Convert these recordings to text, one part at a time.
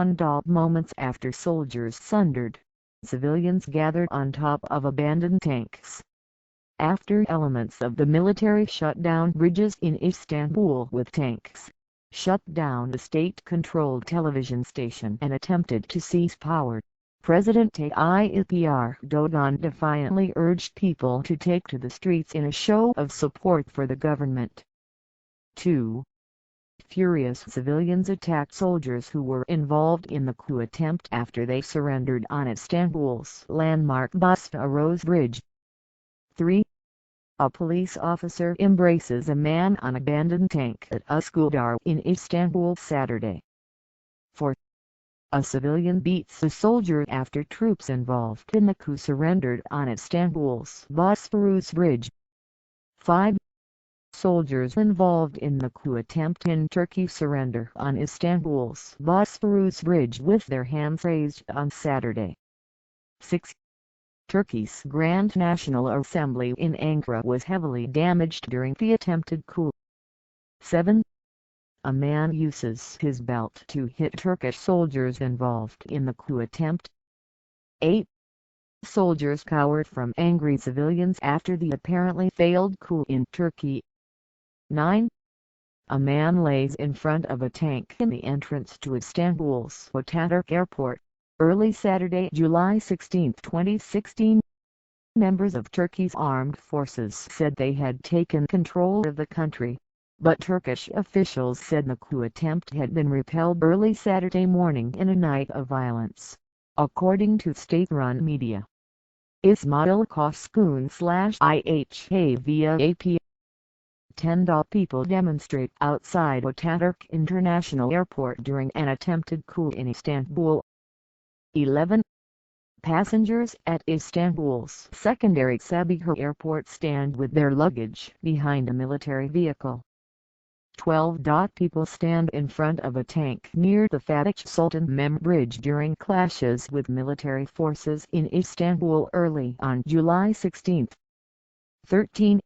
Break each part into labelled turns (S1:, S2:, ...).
S1: 21. Moments after soldiers sundered, civilians gathered on top of abandoned tanks. After elements of the military shut down bridges in Istanbul with tanks, shut down the state-controlled television station and attempted to seize power, President Tayyip Erdogan defiantly urged people to take to the streets in a show of support for the government. 2. Furious civilians attacked soldiers who were involved in the coup attempt after they surrendered on Istanbul's landmark Bosphorus Bridge. 3. A police officer embraces a man on abandoned tank at Üsküdar in Istanbul Saturday. 4. A civilian beats a soldier after troops involved in the coup surrendered on Istanbul's Bosphorus Bridge. 5. Soldiers involved in the coup attempt in Turkey surrender on Istanbul's Bosphorus Bridge with their hands raised on Saturday. 6. Turkey's Grand National Assembly in Ankara was heavily damaged during the attempted coup. 7. A man uses his belt to hit Turkish soldiers involved in the coup attempt. 8. Soldiers cowered from angry civilians after the apparently failed coup in Turkey. 9. A man lays in front of a tank in the entrance to Istanbul's Ataturk Airport, early Saturday, July 16, 2016. Members of Turkey's armed forces said they had taken control of the country, but Turkish officials said the coup attempt had been repelled early Saturday morning in a night of violence, according to state-run media. Ismail Koskun/IHA via AP. 10 people demonstrate outside Ataturk International Airport during an attempted coup in Istanbul. 11. Passengers at Istanbul's secondary Sabiha Airport stand with their luggage behind a military vehicle. 12. People stand in front of a tank near the Fatih Sultan Mehmed Bridge during clashes with military forces in Istanbul early on July 16. 13.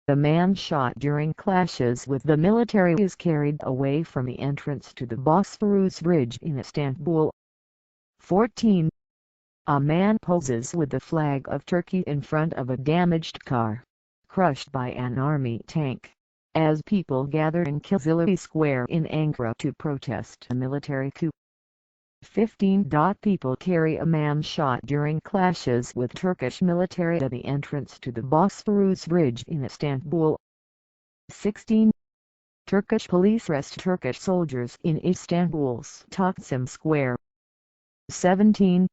S1: The man shot during clashes with the military is carried away from the entrance to the Bosphorus Bridge in Istanbul. 14. A man poses with the flag of Turkey in front of a damaged car, crushed by an army tank, as people gather in Kızılay Square in Ankara to protest a military coup. 15. People carry a man shot during clashes with Turkish military at the entrance to the Bosphorus Bridge in Istanbul. 16. Turkish police arrest Turkish soldiers in Istanbul's Taksim Square. 17.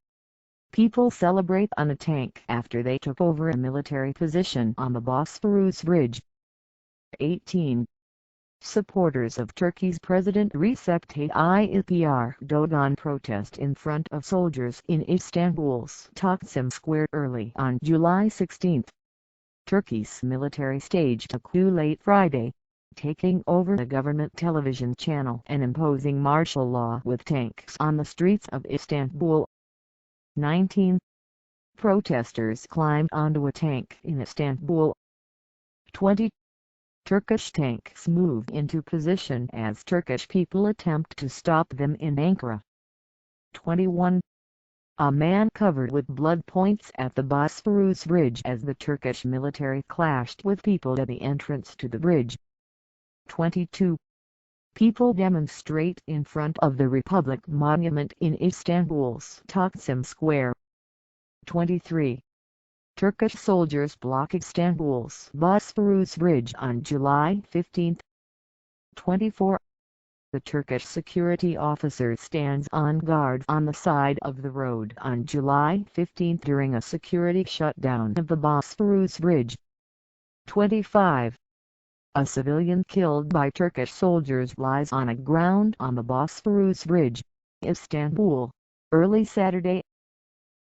S1: People celebrate on a tank after they took over a military position on the Bosphorus Bridge. 18. Supporters of Turkey's President Recep Tayyip Erdogan protest in front of soldiers in Istanbul's Taksim Square early on July 16. Turkey's military staged a coup late Friday, taking over the government television channel and imposing martial law with tanks on the streets of Istanbul. 19. Protesters climbed onto a tank in Istanbul. 20. Turkish tanks move into position as Turkish people attempt to stop them in Ankara. 21. A man covered with blood points at the Bosphorus Bridge as the Turkish military clashed with people at the entrance to the bridge. 22. People demonstrate in front of the Republic Monument in Istanbul's Taksim Square. 23. Turkish soldiers block Istanbul's Bosphorus Bridge on July 15. 24. The Turkish security officer stands on guard on the side of the road on July 15 during a security shutdown of the Bosphorus Bridge. 25. A civilian killed by Turkish soldiers lies on a ground on the Bosphorus Bridge, Istanbul, early Saturday,